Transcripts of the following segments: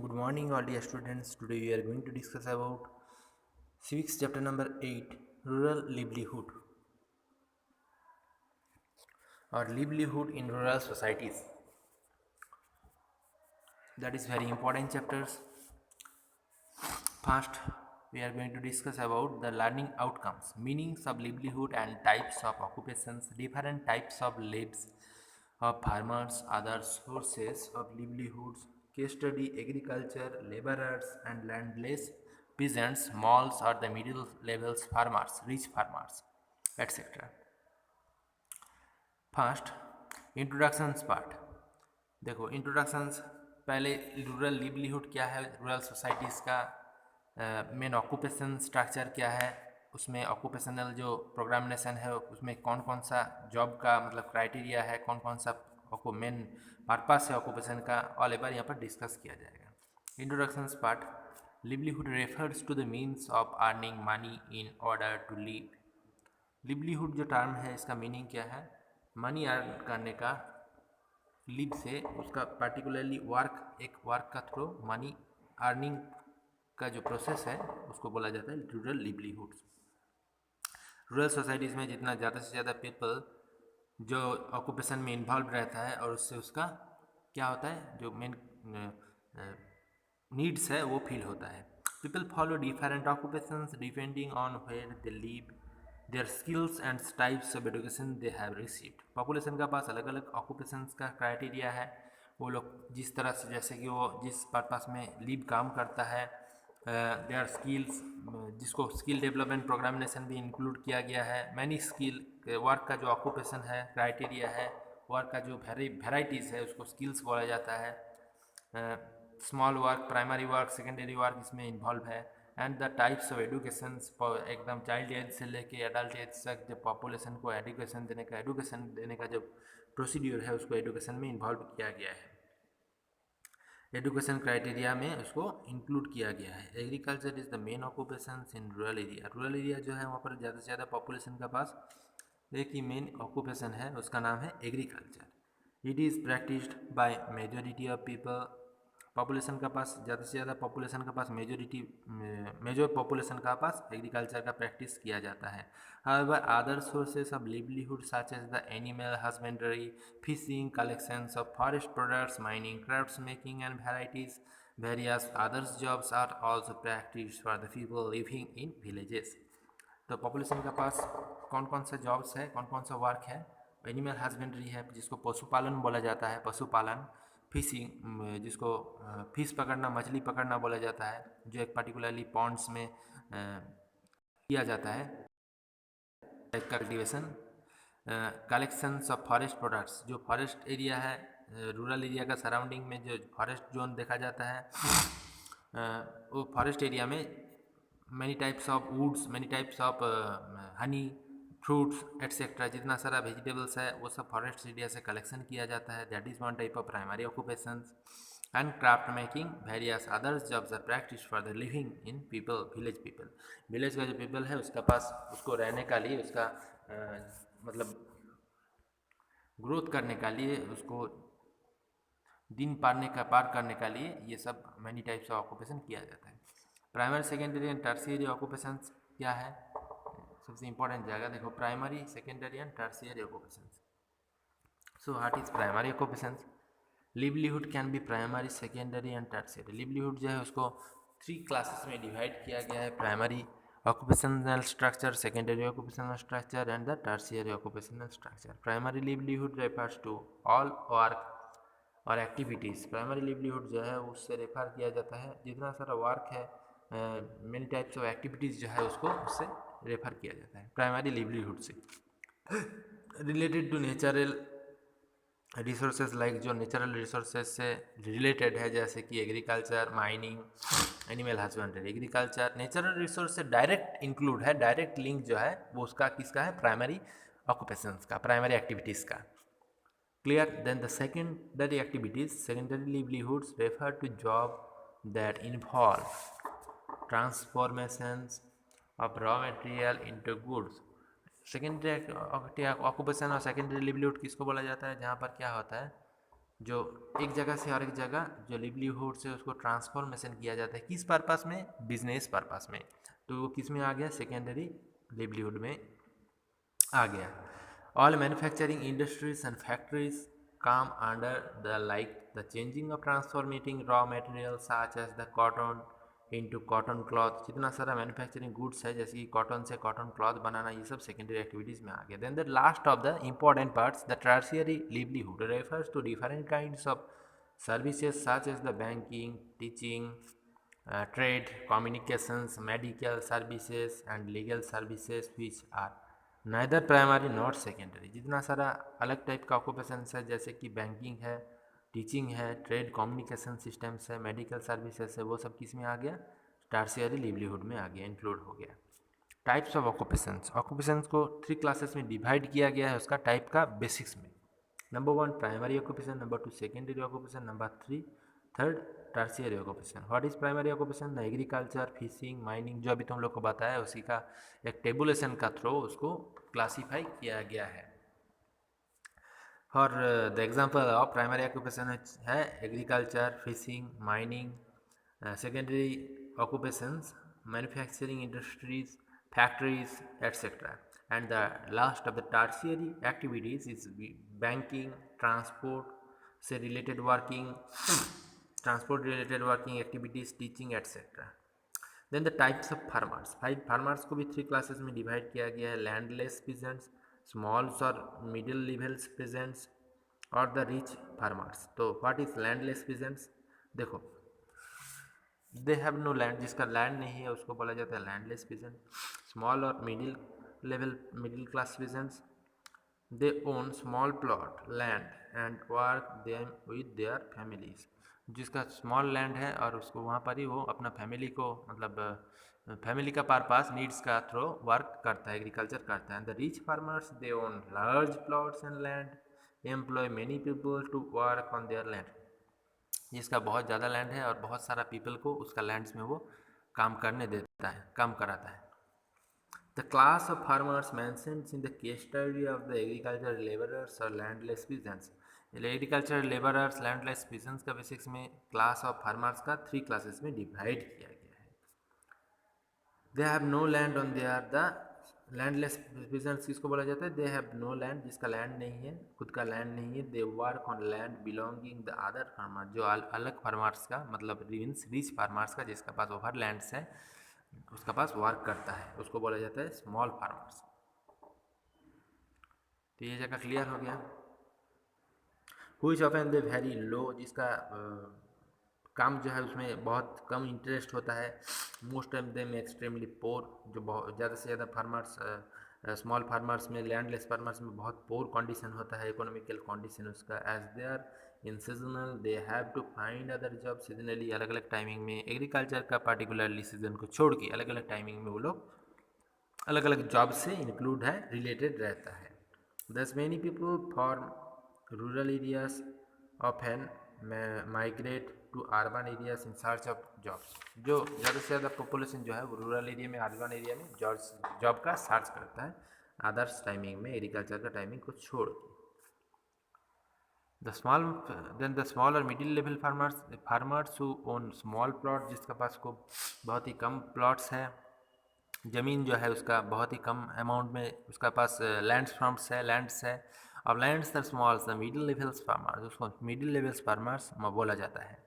Good morning, all dear students. Today we are going to discuss about civics chapter number 8, rural livelihood or livelihood in rural societies. That is very important chapters. First, we are going to discuss about the learning outcomes, meanings of livelihood and types of occupations, different types of lives of farmers, other sources of livelihoods, case study, agriculture, laborers and landless peasants, malls or the middle levels farmers, rich farmers, etc. First introductions part. देखो introductions पहले rural livelihood क्या है, rural societies का main occupation structure क्या है, उसमें occupational जो प्रोग्रामिनेशन है उसमें कौन कौन सा जॉब का मतलब क्राइटेरिया है, कौन कौन सा मेन पर्पस है ऑक्यूपेशन का, ऑल एवर यहाँ पर डिस्कस किया जाएगा। Introductions part. Livelihood refers to the means of earning money in order to live. Livelihood जो टर्म है इसका मीनिंग क्या है, मनी अर्न करने का, लिव से उसका पर्टिकुलरली वर्क, एक वर्क का थ्रू मनी अर्निंग का जो प्रोसेस है उसको बोला जाता है रूरल लिवलीहुड। रूरल सोसाइटीज़ में जितना ज़्यादा से ज़्यादा पीपल जो ऑक्यूपेशन में इन्वॉल्व रहता है और उससे उसका क्या होता है, जो मेन नीड्स है वो फील होता है। People follow different occupations depending on where they live, their skills and types of education they have received. Population का पास अलग अलग ऑक्यूपेशंस का क्राइटेरिया है, वो लोग जिस तरह से, जैसे कि वो जिस पर्पस में लिव काम करता है, देयर स्किल्स, जिसको स्किल डेवलपमेंट प्रोग्रामिनेशन भी इंक्लूड किया गया है। मैनी स्किल वर्क का जो ऑक्यूपेशन है क्राइटेरिया है, वर्क का जो वेराइटीज़ है उसको स्किल्स बोला जाता है। Small work, primary work, secondary work इसमें इन्वॉल्व है। And the types of education, एकदम चाइल्ड एज से लेके एडल्ट एज तक जब पॉपुलेशन को एडुकेशन देने का जो प्रोसीड्यूर है उसको एडुकेशन में इन्वॉल्व किया गया है, एडुकेशन क्राइटेरिया में उसको इंक्लूड किया गया है। Agriculture is the main occupation in rural area. Rural area जो है वहाँ पर ज़्यादा से ज़्यादा पॉपुलेशन का पास एक ही मेन ऑक्यूपेशन है, उसका नाम है agriculture. It is practised by majority of people. Population का पास ज़्यादा से ज़्यादा पॉपुलेशन का पास मेजर पॉपुलेशन का पास एग्रीकल्चर का प्रैक्टिस किया जाता है। However, other sources of livelihood such as the animal husbandry, fishing, collections of forest products, mining, crafts making and various other jobs are also practiced for the people living in villages. तो population का पास कौन कौन सा jobs है, कौन कौन सा work है, एनिमल हस्बेंड्री है जिसको पशुपालन बोला जाता है, पशुपालन, फिशिंग जिसको फिश पकड़ना, मछली पकड़ना बोला जाता है, जो एक पर्टिकुलरली पॉन्ड्स में किया जाता है, cultivation, collections of forest products, जो फॉरेस्ट एरिया है, रूरल एरिया का सराउंडिंग में जो फॉरेस्ट जोन देखा जाता है, वो फॉरेस्ट एरिया में many types of woods, many types of honey, fruits etcetera, जितना सारा वेजिटेबल्स है वो सब फॉरेस्ट एरिया से कलेक्शन किया जाता है। That is one type of primary occupations. And craft making, various others jobs are practice for the living in people, village people. Village का जो पीपल है उसका पास उसको रहने का लिए, उसका मतलब ग्रोथ करने का लिए, उसको दिन पार करने का लिए ये सब मैनी टाइप्स ऑफ ऑक्यूपेशन किया जाता है। Primary, secondary and tertiary occupations क्या है, सबसे इंपॉर्टेंट जाएगा। देखो primary, secondary and tertiary occupations. So what is primary occupations? Livelihood can be primary, secondary and tertiary. Livelihood जो है उसको 3 क्लासेस में डिवाइड किया गया है, primary occupational structure, secondary occupational structure and the tertiary occupational structure. Primary livelihood refers to all work और activities. Primary livelihood जो है उससे रेफर किया जाता है जितना सारा वर्क है, मेनी टाइप्स ऑफ एक्टिविटीज़ जो है उसको उससे रेफर किया जाता है प्राइमरी लिवलीहुड से। Related to natural resources, like जो नेचुरल रिसोर्सेज से रिलेटेड है, जैसे कि agriculture, mining, animal husbandry. Agriculture natural resource से डायरेक्ट इंक्लूड है, डायरेक्ट लिंक जो है वो उसका किसका है, प्राइमरी ऑक्यूपेशंस का, प्राइमरी एक्टिविटीज़ का। Clear? Then the secondary activities, secondary livelihoods refer to job that involve transformations of raw material into goods. Secondary occupation और सेकेंडरी लिवलीहुड किसको बोला जाता है, जहाँ पर क्या होता है, जो एक जगह से और एक जगह जो लिवलीहुड से उसको ट्रांसफॉर्मेशन किया जाता है, किस पर्पस में? बिजनेस पर्पस में। तो वो किस में आ गया? सेकेंडरी लिवलीहुड में आ गया। All manufacturing industries and factories काम under the like the changing of transformating raw material such as the cotton into cotton cloth. जितना सारा मैन्युफैक्चरिंग गुड्स है जैसे कि कॉटन से कॉटन क्लॉथ बनाना, ये सब सेकेंडरी एक्टिविटीज़ में आ गया। Then the last of the important parts, the tertiary livelihood refers to different kinds of services such as the banking, teaching, trade, communications, medical services and legal services which are neither primary nor secondary। जितना सारा अलग type का occupation है जैसे कि banking है, teaching है, trade communication systems है, मेडिकल सर्विसेज है, वो सब किस में आ गया? टर्शियरी लिवलीहुड में आ गया, इंक्लूड हो गया। टाइप्स ऑफ ऑक्यूपेशंस, ऑक्यूपेशंस को 3 क्लासेस में डिवाइड किया गया है उसका टाइप का बेसिक्स में। Number 1 primary occupation, number 2 secondary occupation, number 3 third tertiary occupation. What is primary occupation? The agriculture, fishing, mining, जो अभी तुम लोग को बताया उसी का एक टेबुलेशन का थ्रू उसको क्लासीफाई किया गया है। और the example of primary occupation है agriculture, fishing, mining. Secondary occupations manufacturing industries, factories, etc. And the last of the tertiary activities is banking, transport related working activities, teaching, etc. Then the types of farmers, 5 farmers को भी 3 classes में divide किया गया है। Landless peasants, smalls और middle levels peasants और the rich farmers. तो what is landless peasants? देखो, दे हैव नो लैंड, जिसका लैंड नहीं है उसको बोला जाता है लैंडलेस peasant। स्मॉल और middle class peasants, they own small plot land and work them with their families. जिसका स्मॉल लैंड है और उसको वहाँ पर ही वो अपना फैमिली को, मतलब फैमिली का पास नीड्स का थ्रू वर्क करता है, एग्रीकल्चर करता है। The rich farmers they own large plots and land, employ many people to work on their land. जिसका बहुत ज़्यादा लैंड है और बहुत सारा पीपल को उसका लैंड्स में वो काम करने देता है, काम कराता है। The class of farmers mentioned in the case study of the agricultural laborers or landless peasants। Agriculture labourers, landless peasants का बेसिक्स में क्लास ऑफ फार्मर्स का 3 क्लासेस में डिवाइड किया गया है। They have no land on their, the landless peasants किसको बोला जाता है? दे हैव नो लैंड, जिसका लैंड नहीं है, खुद का लैंड नहीं है। They work on land belonging the other farmer, जो अलग फार्मर्स का, मतलब रिच फार्मर्स का जिसका पास ओवर लैंड्स है उसका पास वर्क करता है, उसको बोला जाता है स्मॉल फार्मर्स। तो ये जगह क्लियर हो गया। Which often they very low, जिसका काम जो है उसमें बहुत कम इंटरेस्ट होता है। Most of them extremely poor, जो बहुत ज़्यादा से ज़्यादा फार्मर्स स्मॉल फार्मर्स में, लैंडलेस फार्मर्स में बहुत पोर कंडीशन होता है, इकोनॉमिकल कंडीशन उसका। As they are in seasonal they have to find other job. Seasonally अलग अलग टाइमिंग में, एग्रीकल्चर का पार्टिकुलरली सीजन को छोड़ के अलग अलग टाइमिंग में वो लोग अलग अलग जॉब से इंक्लूड है, रिलेटेड रहता है। Thus many people for rural areas often migrate to urban areas in search of jobs. जो ज़्यादा से ज़्यादा पॉपुलेशन जो है वो रूरल एरिया में, अर्बन एरिया में जॉब का सर्च करता है अदर्स टाइमिंग में, एग्रीकल्चर का टाइमिंग को छोड़ के। द स्मॉल और middle level farmers who own small plot, जिसका पास को बहुत ही कम प्लॉट्स है, ज़मीन जो है उसका बहुत ही कम अमाउंट में उसका पास लैंड्स है। अब lands are small, the middle levels farmers, उसको मिडिल लेवल्स फार्मर्स बोला जाता है।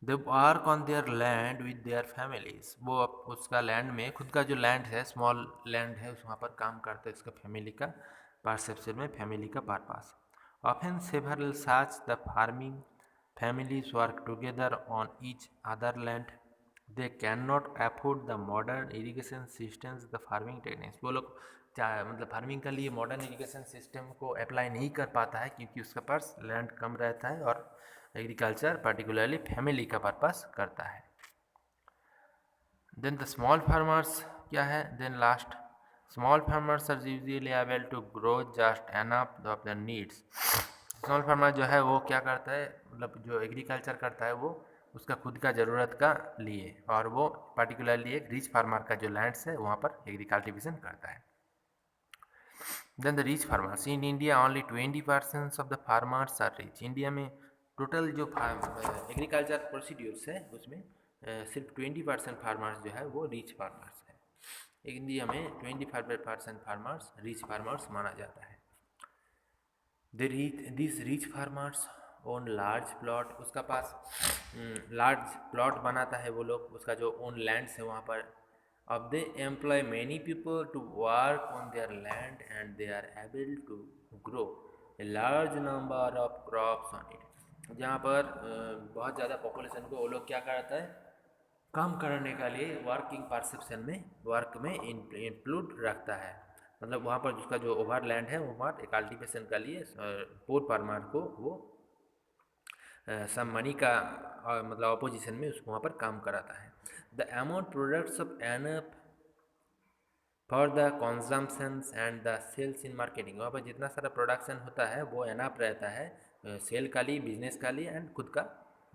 They work on their land with their families, वो उसका लैंड में, खुद का जो लैंड है, स्मॉल लैंड है, उस वहाँ पर काम करते हैं उसका फैमिली का परसेप्शन में, फैमिली का purpose. Often several such the farming families work together on each other land, they cannot afford the modern irrigation systems, the farming techniques। वो लोग मतलब फार्मिंग के लिए मॉडर्न इरिगेशन सिस्टम को अप्लाई नहीं कर पाता है क्योंकि उसके पास लैंड कम रहता है और एग्रीकल्चर पार्टिकुलरली फैमिली का पर्पस करता है। देन द स्मॉल फार्मर्स क्या है? Then last, small farmers are usually able to grow just enough of the needs. Small farmer जो है वो क्या करता है, मतलब जो एग्रीकल्चर करता है वो उसका खुद का ज़रूरत का लिए, और वो पार्टिकुलरली एक रिच फार्मर का जो लैंड्स है वहाँ पर एग्रीकल्टिवेशन करता है। Then the rich farmers in India, only 20% of the farmers are rich. India में टोटल जो एग्रीकल्चर प्रोसीड्यूर्स है उसमें सिर्फ 20% फार्मर्स जो है वो रिच फार्मर्स है। इंडिया में 25% फार्मर्स रिच फार्मर्स माना जाता है। This rich farmers own large plot, उसका पास लार्ज प्लॉट बनाता है वो लोग, उसका जो ओन लैंड्स है वहाँ पर। अब they employ many people to work on their land and they are able to grow a large number of crops on it. जहाँ पर बहुत ज़्यादा पॉपुलेशन को वो लोग क्या करता है, काम करने का लिए वर्किंग परसेप्शन में वर्क में इंक्लूड रखता है। मतलब वहाँ पर जिसका जो ओवर लैंड है वहाँ पर कल्टीवेशन का लिए पोर फार्मर को वो सम मनी का मतलब अपोजिशन में उसको वहाँ पर काम कराता है। The amount products of enough for the consumptions and the sales in marketing, वहाँ पर जितना सारा प्रोडक्शन होता है वो एनाफ रहता है सेल का लिए, बिजनेस का लिए एंड खुद का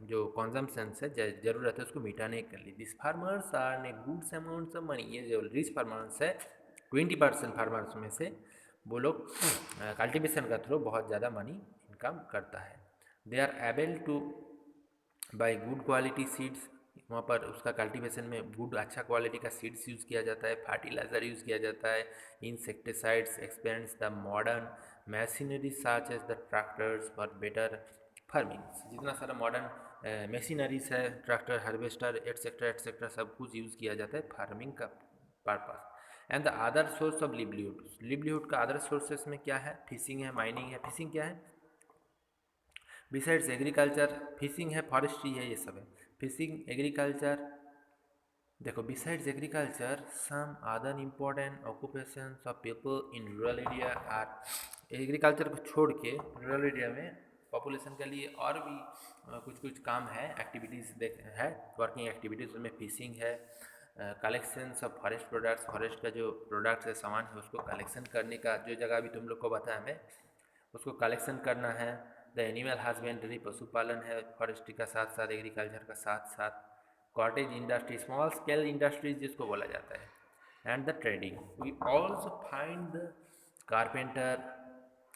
जो कंजम्पशंस है ज़रूरत है उसको मिटाने के लिए। दिस फार्मर्स आर ने गुड्स अमाउंट्स ऑफ मनी, ये जो रिच फार्मर्स है 20% फार्मर्स में से वो लोग कल्टीवेशन का थ्रू बहुत ज़्यादा मनी इनकम करता है। They are able to buy good quality seeds, वहाँ पर उसका कल्टीवेशन में गुड अच्छा क्वालिटी का सीड्स यूज़ किया जाता है, फर्टिलाइज़र यूज़ किया जाता है, insecticides expends the modern machinery such as the tractors for better farming. जितना सारा मॉडर्न मशीनरीज है, ट्रैक्टर, हार्वेस्टर एट्सेट्रा एट्सेट्रा सब कुछ यूज़ किया जाता है फार्मिंग का purpose. And the other source of livelihood का अदर सोर्सेस में क्या है, फिशिंग है, माइनिंग है। फिशिंग क्या है, बिसाइड्स एग्रीकल्चर, फिशिंग है, फॉरेस्ट्री है, ये सब है। फिशिंग, एग्रीकल्चर, देखो besides agriculture some other important occupations of people in rural area are, agriculture को छोड़ के रूरल एरिया में पॉपुलेशन के लिए और भी कुछ कुछ काम है, एक्टिविटीज़ है, वर्किंग एक्टिविटीज़, उसमें फिशिंग है, collection of forest products, forest का जो प्रोडक्ट्स है, सामान है, उसको कलेक्शन करने का जो जगह भी तुम लोग को बताया मैं, उसको कलेक्शन करना है। द एनिमल हस्बेंड्री, पशुपालन है फॉरेस्ट्री का साथ साथ, एग्रीकल्चर का साथ साथ। Cottage industry, small scale industries जिसको बोला जाता है। And the trading, we also find the carpenter,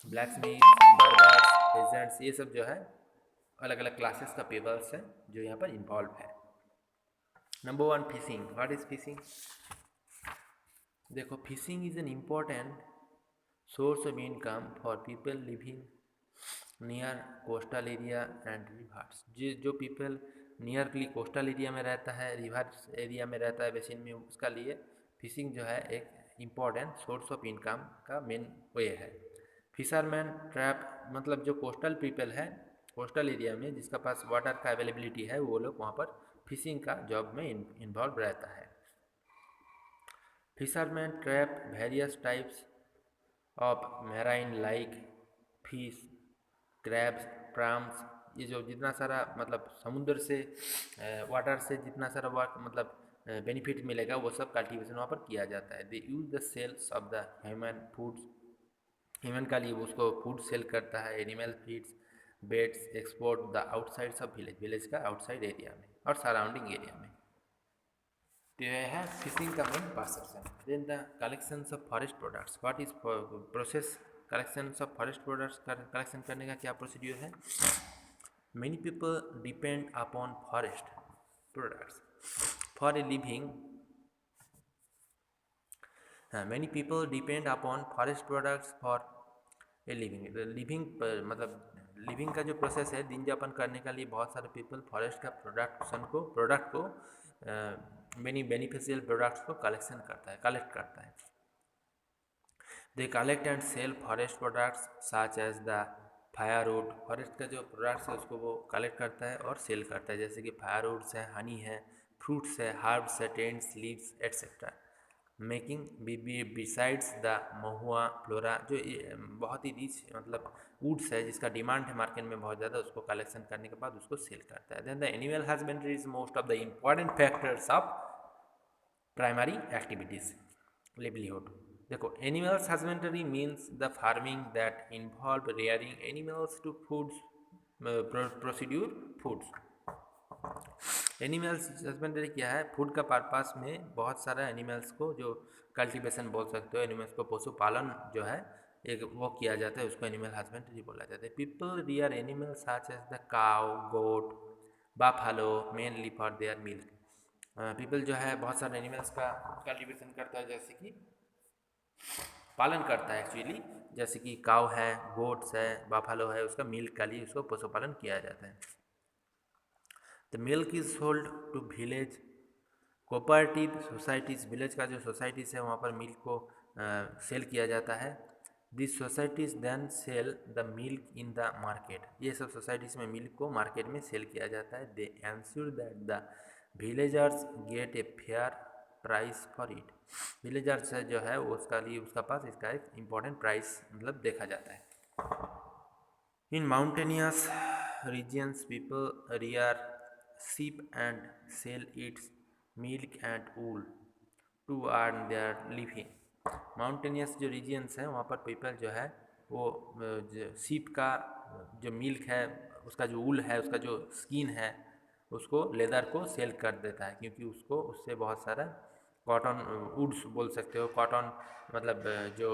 blacksmith, barbers, peasants, ये सब जो है अलग अलग क्लासेस का पीपल्स हैं जो यहाँ पर इन्वॉल्व है। Number 1 fishing. What is fishing? देखो fishing is an important source of income for people living near coastal area and rivers. जो पीपल नियरली कोस्टल एरिया में रहता है, रिवर्स एरिया में रहता है, बेसिन में, उसका लिए फिशिंग जो है एक इम्पॉर्टेंट सोर्स ऑफ इनकम का मेन वे है। फिशरमैन ट्रैप, मतलब जो कोस्टल पीपल है कोस्टल एरिया में जिसका पास वाटर का अवेलेबिलिटी है, वो लोग वहाँ पर फिशिंग का जॉब में इन्वॉल्व रहता है। Fisherman trap various types of marine like fish, crabs, prawns, ये जो जितना सारा मतलब समुद्र से वाटर से जितना सारा वर्क मतलब बेनिफिट मिलेगा वो सब कल्टीवेशन वहाँ पर किया जाता है। They use the sales of the human foods, human का लिए वो उसको फूड सेल करता है, animal feeds, beds, export the outside of village, village का आउटसाइड एरिया में और सराउंडिंग एरिया में। तो यह है फिशिंग का main perception. Then the collections of forest products, what is process collections of forest products, collection करने का क्या प्रोसीड्यूर है? Many people depend upon forest products for a living, many people depend upon forest products for a living. Living मतलब living का जो process है, दिन यापन करने के लिए बहुत सारे पीपल फॉरेस्ट का प्रोडक्ट को मेनी बेनिफिशियल प्रोडक्ट्स को कलेक्ट करता है। They collect and sell forest products such as the firewood, forest का जो प्रोडक्ट्स है उसको वो कलेक्ट करता है और सेल करता है, जैसे कि फायरवुड्स है, हनी है, फ्रूट्स है, हर्ब्स है, tents, leaves etcetera. Making besides the Mahua flora, जो बहुत ही रिच मतलब वुड्स है जिसका डिमांड है मार्केट में बहुत ज़्यादा, उसको कलेक्शन करने के बाद उसको सेल करता है। Then the animal husbandry is most of the important factors of primary activities livelihood. देखो animals husbandry means the farming that involve rearing animals to foods procedure foods. Animals husbandry क्या है? Food का purpose में बहुत सारा animals को जो cultivation बोल सकते हो, एनिमल्स को पशुपालन जो है एक वो किया जाता है, उसको एनिमल हस्बेंड्री बोला जाता है। People rear animals such as the cow, goat, buffalo mainly for their milk. People जो है बहुत सारे एनिमल्स का कल्टिवेशन करता है, जैसे कि पालन करता है एक्चुअली, जैसे कि काउ है, गोट्स है, बाफालो है, उसका मिल्क के लिए उसको पशुपालन किया जाता है। The milk is sold to village cooperative societies, village का जो सोसाइटीज़ है वहाँ पर मिल्क को सेल किया जाता है। This societies then sell the milk in the market, ये सब सोसाइटीज़ में मिल्क को मार्केट में सेल किया जाता है। They ensure that the villagers get a fair price for it, villagers जो है उसका लिए उसका पास इसका एक इम्पॉर्टेंट प्राइस मतलब देखा जाता है। In mountainous regions, people rear sheep and sell its milk and wool to earn their living. Mountainous जो रीजन्स हैं वहाँ पर पीपल जो है वो शीप का जो मिल्क है, उसका जो वूल है, उसका जो स्किन है, उसको लेदर को सेल कर देता है, क्योंकि उसको उससे बहुत सारा कॉटन वुड्स बोल सकते हो, कॉटन मतलब जो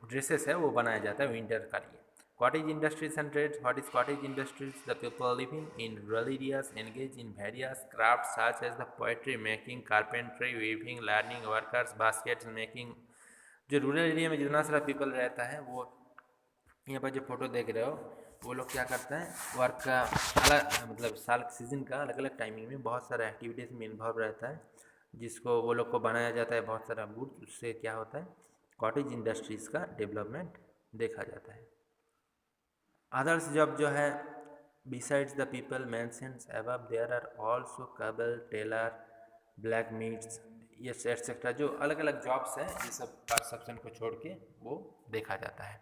ड्रेसेस है वो बनाया जाता है विंटर का लिए। Cottage industries and trades. What is cottage industries? The people living in rural areas engage in various crafts such as the poetry making, carpentry, weaving, learning workers, baskets making. जो rural area में जितना सारा people रहता है वो यहाँ पर जो फोटो देख रहे हो वो लोग क्या करते हैं, वर्क का अलग मतलब साल सीजन का अलग अलग टाइमिंग में बहुत सारा एक्टिविटीज़ में इन्वॉल्व रहता है, जिसको वो लोग को बनाया जाता है बहुत सारा गुड्स, उससे क्या होता है कॉटेज इंडस्ट्रीज़ का डेवलपमेंट देखा जाता है। अदर्स जॉब जो है besides the people mentions above there are also cobbler, tailor, blacksmiths, ये एक्सेट्रा जो अलग अलग जॉब्स हैं, ये सब परसेप्शन को छोड़ के वो देखा जाता है।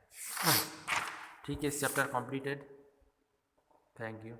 ठीक है, इस चैप्टर कंप्लीटेड। Thank you.